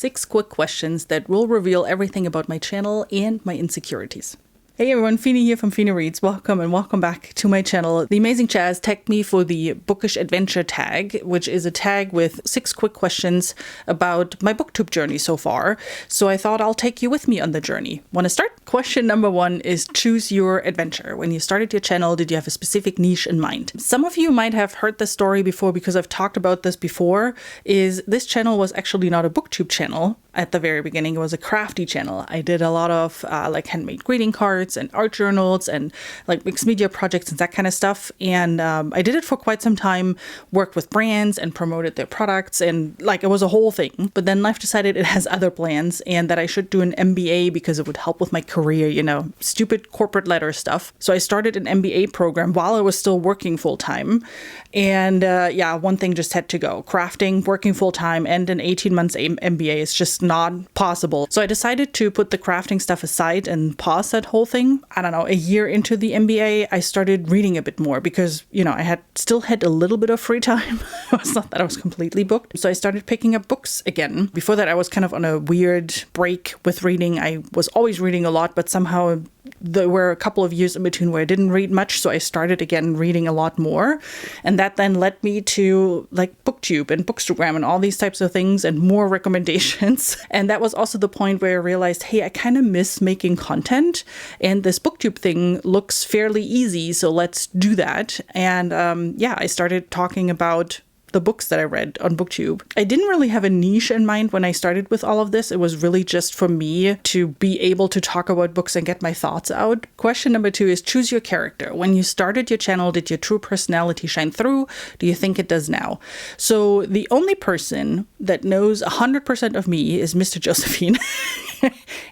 6 quick questions that will reveal everything about my channel and my insecurities. Hey everyone, Fini here from Fini Reads. Welcome and welcome back to my channel. The amazing Chaz tagged me for the Bookish Adventure Tag, which is a tag with 6 quick questions about my BookTube journey so far. So I thought I'll take you with me on the journey. Want to start? Question number 1 is choose your adventure. When you started your channel, did you have a specific niche in mind? Some of you might have heard this story before because I've talked about this before. This channel was actually not a BookTube channel. At the very beginning, it was a crafty channel. I did a lot of like handmade greeting cards and art journals and like mixed media projects and that kind of stuff. And I did it for quite some time, worked with brands and promoted their products, and like it was a whole thing. But then life decided it has other plans and that I should do an MBA because it would help with my career, you know, stupid corporate letter stuff. So I started an MBA program while I was still working full time. And yeah, one thing just had to go. Crafting, working full time, and an 18 months MBA is just not possible. So I decided to put the crafting stuff aside and pause that whole thing. I don't know, a year into the MBA, I started reading a bit more because, you know, I still had a little bit of free time. It's not that I was completely booked. So I started picking up books again. Before that, I was kind of on a weird break with reading. I was always reading a lot, but somehow there were a couple of years in between where I didn't read much. So I started again reading a lot more. And that then led me to like BookTube and Bookstagram and all these types of things and more recommendations. And that was also the point where I realized, hey, I kind of miss making content. And this BookTube thing looks fairly easy. So let's do that. And yeah, I started talking about the books that I read on BookTube. I didn't really have a niche in mind when I started with all of this. It was really just for me to be able to talk about books and get my thoughts out. Question number 2 is choose your character. When you started your channel, did your true personality shine through? Do you think it does now? So the only person that knows 100% of me is Mr. Josephine.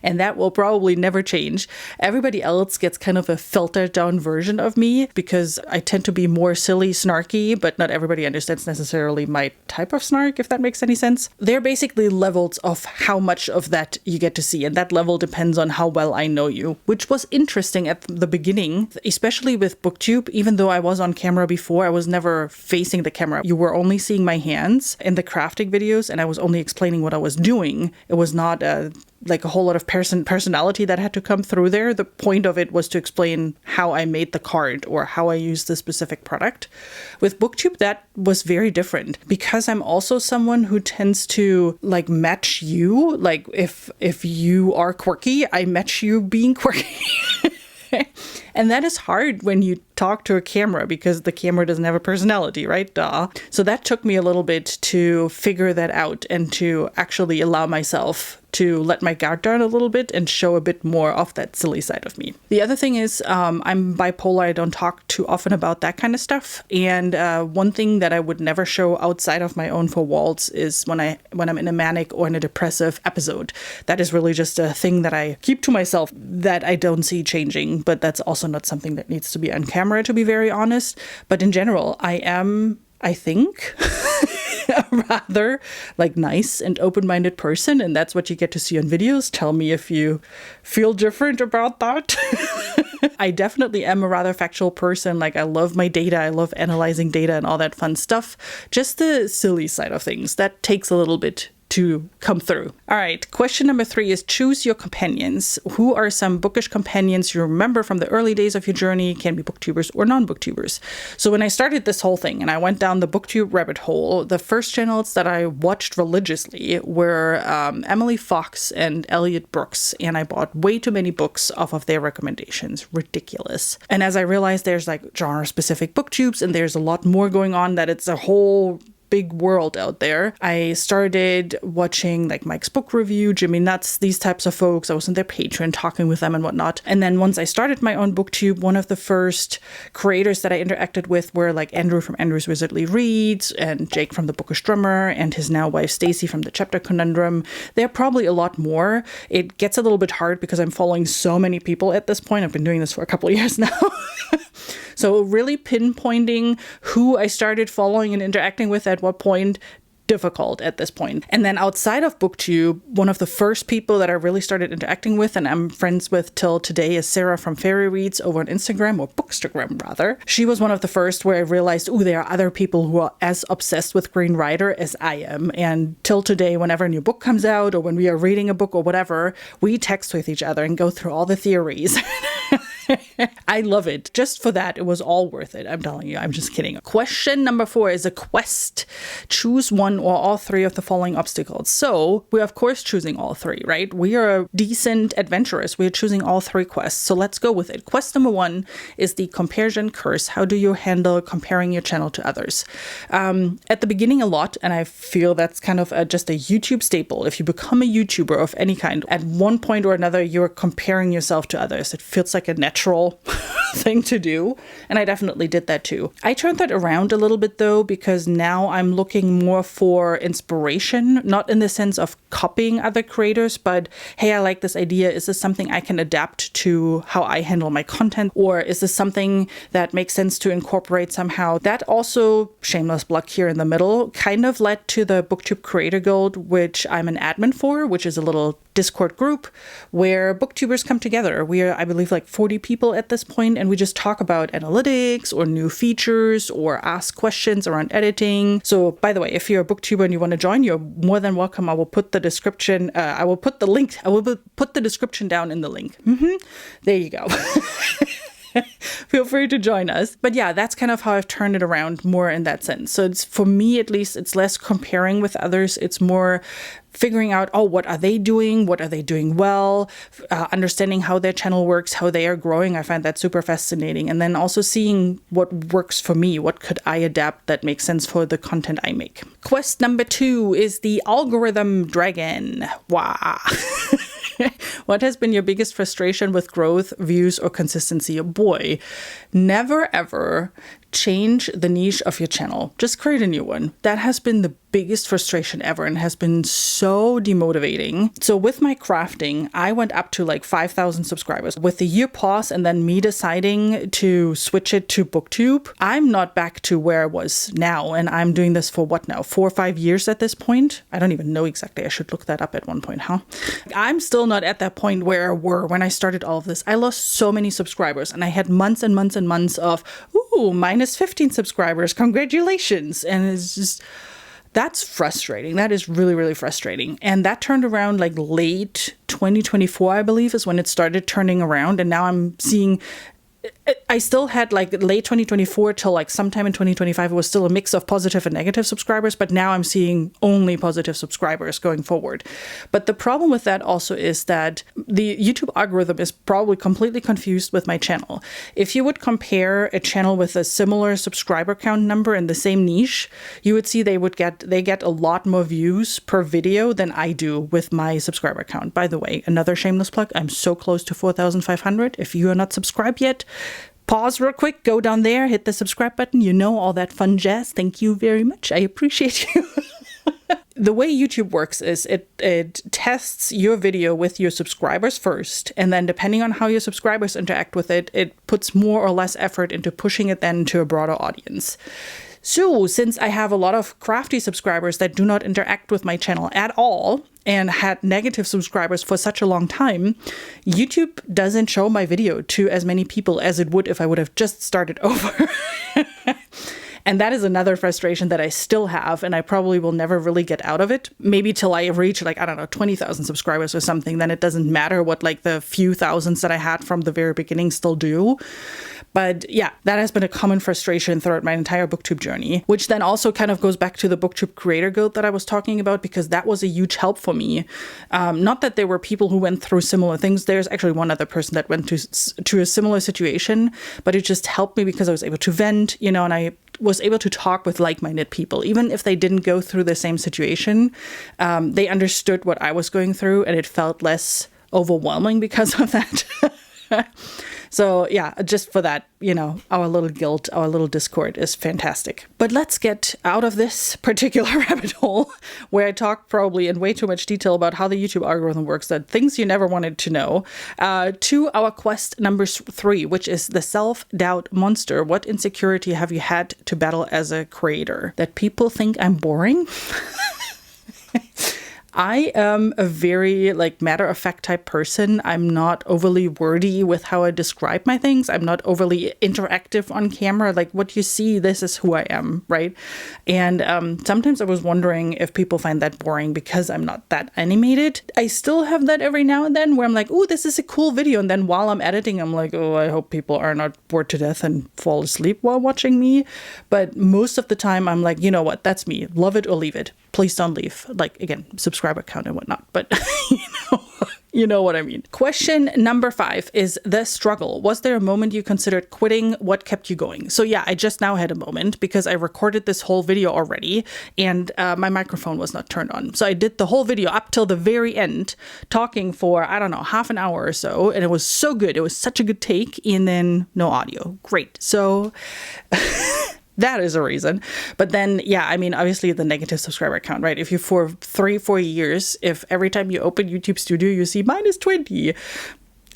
And that will probably never change. Everybody else gets kind of a filtered down version of me because I tend to be more silly, snarky, but not everybody understands necessarily my type of snark, if that makes any sense. They're basically levels of how much of that you get to see. And that level depends on how well I know you, which was interesting at the beginning, especially with BookTube. Even though I was on camera before, I was never facing the camera. You were only seeing my hands in the crafting videos, and I was only explaining what I was doing. It was not like a whole lot of personality that had to come through there. The point of it was to explain how I made the card or how I used the specific product. With BookTube, that was very different because I'm also someone who tends to like match you. Like if you are quirky, I match you being quirky. And that is hard when you talk to a camera because the camera doesn't have a personality, right? Duh. So that took me a little bit to figure that out and to actually allow myself to let my guard down a little bit and show a bit more of that silly side of me. The other thing is I'm bipolar. I don't talk too often about that kind of stuff. And one thing that I would never show outside of my own four walls is when I'm in a manic or in a depressive episode. That is really just a thing that I keep to myself that I don't see changing, but that's also not something that needs to be on camera, to be very honest. But in general, I think, a rather like nice and open-minded person, and that's what you get to see on videos. Tell me if you feel different about that. I definitely am a rather factual person. Like I love my data, I love analyzing data and all that fun stuff. Just the silly side of things, that takes a little bit to come through. All right, question number 3 is choose your companions. Who are some bookish companions you remember from the early days of your journey? Can be booktubers or non-booktubers. So when I started this whole thing and I went down the booktube rabbit hole, the first channels that I watched religiously were Emily Fox and Elliot Brooks, and I bought way too many books off of their recommendations. Ridiculous. And as I realized there's like genre-specific booktubes and there's a lot more going on, that it's a whole big world out there. I started watching like Mike's Book Review, Jimmy Nuts, these types of folks. I was on their Patreon talking with them and whatnot. And then once I started my own BookTube, one of the first creators that I interacted with were like Andrew from Andrew's Wizardly Reads and Jake from The Bookish Drummer and his now wife Stacy from The Chapter Conundrum. There are probably a lot more. It gets a little bit hard because I'm following so many people at this point. I've been doing this for a couple of years now. So really pinpointing who I started following and interacting with at what point difficult at this point. And then outside of BookTube, one of the first people that I really started interacting with and I'm friends with till today is Sarah from Fairy Reads over on Instagram, or Bookstagram rather. She was one of the first where I realized, oh, there are other people who are as obsessed with Green Rider as I am. And till today, whenever a new book comes out or when we are reading a book or whatever, we text with each other and go through all the theories. I love it. Just for that, it was all worth it. I'm telling you, I'm just kidding. Question number 4 is a quest. Choose one or all 3 of the following obstacles. So we're of course choosing all 3, right? We are decent adventurers. We're choosing all 3 quests. So let's go with it. Quest number 1 is the comparison curse. How do you handle comparing your channel to others? At the beginning a lot, and I feel that's kind of just a YouTube staple. If you become a YouTuber of any kind, at one point or another, you're comparing yourself to others. It feels like a natural thing to do. And I definitely did that too. I turned that around a little bit though, because now I'm looking more for inspiration, not in the sense of copying other creators, but hey, I like this idea. Is this something I can adapt to how I handle my content? Or is this something that makes sense to incorporate somehow? That also, shameless plug here in the middle, kind of led to the BookTube Creator Guild, which I'm an admin for, which is a little Discord group where booktubers come together. We are, I believe, like 40 people at this point, and we just talk about analytics or new features or ask questions around editing. So by the way, if you're a booktuber and you want to join, you're more than welcome. I will put the description, I will put the description down in the link. There you go. Feel free to join us. But yeah, that's kind of how I've turned it around more in that sense. So it's, for me at least, it's less comparing with others. It's more figuring out, oh, what are they doing? What are they doing well? Understanding how their channel works, how they are growing. I find that super fascinating. And then also seeing what works for me. What could I adapt that makes sense for the content I make? Quest number 2 is the algorithm dragon. Wow. What has been your biggest frustration with growth, views, or consistency? Oh boy, never ever change the niche of your channel. Just create a new one. That has been the biggest frustration ever and has been so demotivating. So with my crafting, I went up to like 5,000 subscribers. With the year pause and then me deciding to switch it to BookTube, I'm not back to where I was now. And I'm doing this for what now? 4 or 5 years at this point? I don't even know exactly. I should look that up at one point, huh? I'm still not at that point where I were when I started all of this. I lost so many subscribers and I had months and months and months of, ooh, minus 15 subscribers. Congratulations. And it's just, that's frustrating. That is really, really frustrating. And that turned around like late 2024, I believe, is when it started turning around. And now I'm seeing, I still had like late 2024 till like sometime in 2025, it was still a mix of positive and negative subscribers, but now I'm seeing only positive subscribers going forward. But the problem with that also is that the YouTube algorithm is probably completely confused with my channel. If you would compare a channel with a similar subscriber count number in the same niche, you would see they get a lot more views per video than I do with my subscriber count. By the way, another shameless plug, I'm so close to 4,500. If you are not subscribed yet, pause real quick, go down there, hit the subscribe button, all that fun jazz. Thank you very much. I appreciate you. The way YouTube works is it tests your video with your subscribers first, and then depending on how your subscribers interact with it, it puts more or less effort into pushing it then to a broader audience. So since I have a lot of crafty subscribers that do not interact with my channel at all and had negative subscribers for such a long time, YouTube doesn't show my video to as many people as it would if I would have just started over. And that is another frustration that I still have, and I probably will never really get out of it. Maybe till I reach 20,000 subscribers or something, then it doesn't matter what the few thousands that I had from the very beginning still do. But yeah, that has been a common frustration throughout my entire BookTube journey, which then also kind of goes back to the BookTube Creator Guild that I was talking about, because that was a huge help for me. Not that there were people who went through similar things. There's actually one other person that went to a similar situation, but it just helped me because I was able to vent, and I was able to talk with like-minded people. Even if they didn't go through the same situation, they understood what I was going through, and it felt less overwhelming because of that. So yeah, just for that, our little guild, our little Discord is fantastic. But let's get out of this particular rabbit hole where I talk probably in way too much detail about how the YouTube algorithm works, that things you never wanted to know, to our quest number 3, which is the self-doubt monster. What insecurity have you had to battle as a creator? That people think I'm boring? I am a very matter-of-fact type person. I'm not overly wordy with how I describe my things. I'm not overly interactive on camera. Like, what you see, this is who I am, right? And sometimes I was wondering if people find that boring because I'm not that animated. I still have that every now and then where I'm like, oh, this is a cool video. And then while I'm editing, I'm like, oh, I hope people are not bored to death and fall asleep while watching me. But most of the time, I'm like, you know what? That's me. Love it or leave it. Please don't leave. Again, subscriber count and whatnot, but you know what I mean. Question number 5 is the struggle. Was there a moment you considered quitting? What kept you going? So yeah, I just now had a moment because I recorded this whole video already and my microphone was not turned on. So I did the whole video up till the very end, talking for, I don't know, half an hour or so. And it was so good. It was such a good take. And then no audio. Great. So that is a reason. But then, yeah, I mean, obviously the negative subscriber count, right? If you for 3-4 years, if every time you open YouTube Studio, you see -20,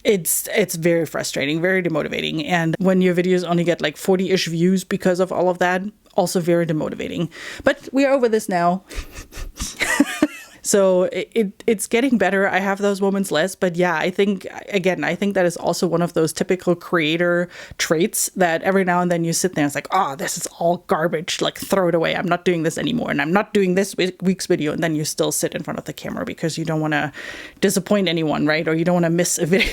it's very frustrating, very demotivating. And when your videos only get 40-ish views because of all of that, also very demotivating. But we are over this now. So it's getting better. I have those moments less. But yeah, I think that is also one of those typical creator traits that every now and then you sit there and it's like, oh, this is all garbage. Throw it away. I'm not doing this anymore. And I'm not doing this week's video. And then you still sit in front of the camera because you don't want to disappoint anyone, right? Or you don't want to miss a video.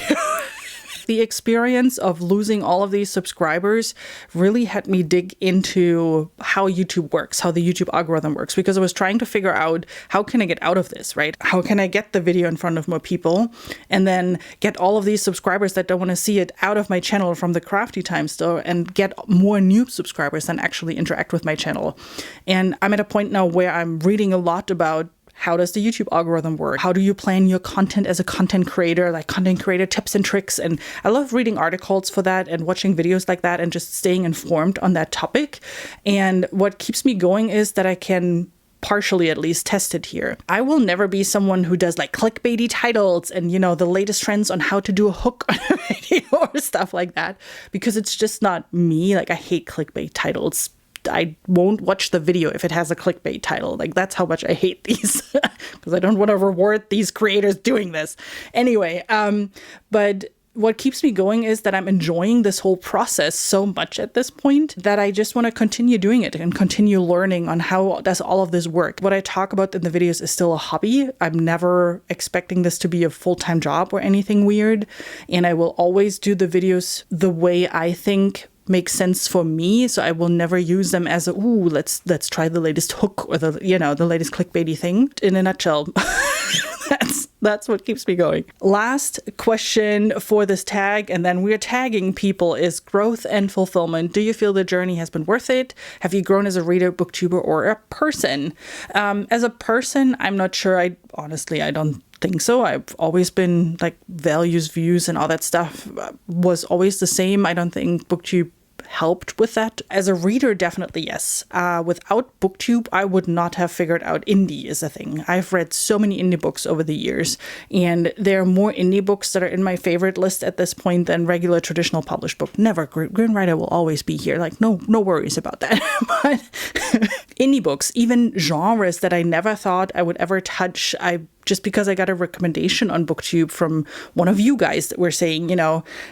The experience of losing all of these subscribers really had me dig into how YouTube works, how the YouTube algorithm works, because I was trying to figure out how can I get out of this, right? How can I get the video in front of more people and then get all of these subscribers that don't want to see it out of my channel from the Crafty Time store and get more new subscribers that actually interact with my channel. And I'm at a point now where I'm reading a lot about how does the YouTube algorithm work? How do you plan your content as a content creator, content creator tips and tricks? And I love reading articles for that and watching videos like that and just staying informed on that topic. And what keeps me going is that I can partially at least test it here. I will never be someone who does clickbaity titles and, the latest trends on how to do a hook on a video or stuff like that, because it's just not me. I hate clickbait titles. I won't watch the video if it has a clickbait title. That's how much I hate these because I don't want to reward these creators doing this. Anyway, but what keeps me going is that I'm enjoying this whole process so much at this point that I just want to continue doing it and continue learning on how does all of this work. What I talk about in the videos is still a hobby. I'm never expecting this to be a full-time job or anything weird. And I will always do the videos the way I think makes sense for me. So I will never use them as let's try the latest hook or the latest clickbaity thing. In a nutshell, that's what keeps me going. Last question for this tag, and then we're tagging people, is growth and fulfillment. Do you feel the journey has been worth it? Have you grown as a reader, booktuber, or a person? As a person, I'm not sure. I don't think so. I've always been values, views, and all that stuff was always the same. I don't think BookTube helped with that. As a reader, definitely yes. Without BookTube, I would not have figured out indie is a thing. I've read so many indie books over the years, and there are more indie books that are in my favorite list at this point than regular traditional published book. Never. Greenwriter will always be here. No worries about that. But indie books, even genres that I never thought I would ever touch, just because I got a recommendation on BookTube from one of you guys that were saying,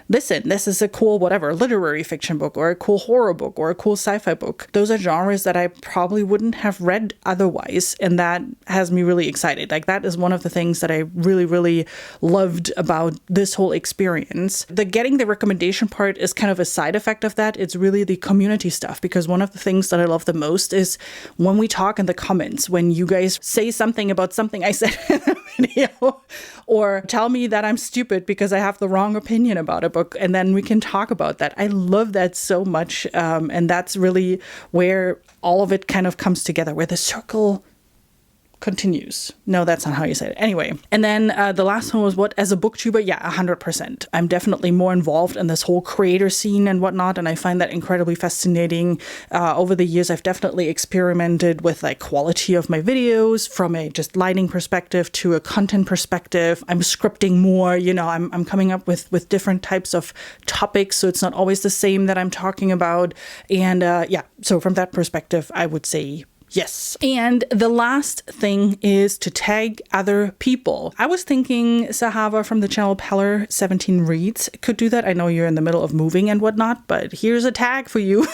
listen, this is a cool literary fiction book or a cool horror book or a cool sci-fi book. Those are genres that I probably wouldn't have read otherwise. And that has me really excited. That is one of the things that I really, really loved about this whole experience. The getting the recommendation part is kind of a side effect of that. It's really the community stuff, because one of the things that I love the most is when we talk in the comments, when you guys say something about something I said video, or tell me that I'm stupid because I have the wrong opinion about a book, and then we can talk about that. I love that so much, and that's really where all of it kind of comes together, where the circle continues. No, that's not how you say it. Anyway. And then the last one was what? As a booktuber? Yeah, 100%. I'm definitely more involved in this whole creator scene and whatnot. And I find that incredibly fascinating. Over the years, I've definitely experimented with like quality of my videos from a just lighting perspective to a content perspective. I'm scripting more, you know, I'm coming up with different types of topics. So it's not always the same that I'm talking about. And yeah, so from that perspective, I would say yes. And the last thing is to tag other people. I was thinking Sahava from the channel Peller17 Reads could do that. I know you're in the middle of moving and whatnot, but here's a tag for you.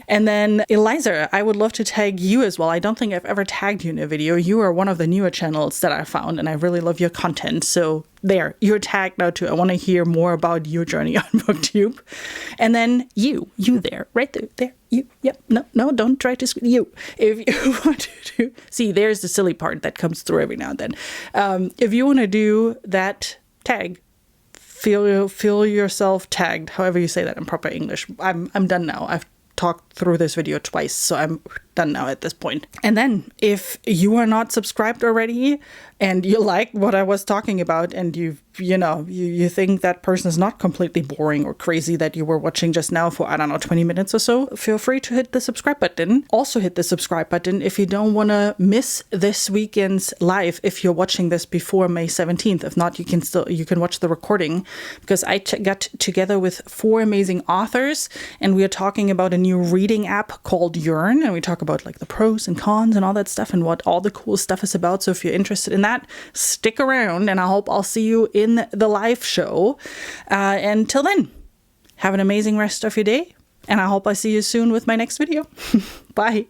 And then Eliza, I would love to tag you as well. I don't think I've ever tagged you in a video. You are one of the newer channels that I found, and I really love your content. So there, you're tagged now too. I want to hear more about your journey on BookTube. And then you there, right there, you. Yep, no, don't try to you. If you want to see, there's the silly part that comes through every now and then. If you want to do that tag, feel yourself tagged. However you say that in proper English. I'm done now. I've talked through this video twice, so I'm done now at this point. And then if you are not subscribed already and you like what I was talking about and you think that person is not completely boring or crazy that you were watching just now for, I don't know, 20 minutes or so, feel free to hit the subscribe button. Also hit the subscribe button if you don't want to miss this weekend's live if you're watching this before May 17th. If not, you can watch the recording because I got together with 4 amazing authors and we are talking about a new reading app called Yearn, and we talk about like the pros and cons and all that stuff and what all the cool stuff is about. So if you're interested in that, stick around and I hope I'll see you in the live show. Until then, have an amazing rest of your day and I hope I see you soon with my next video. Bye.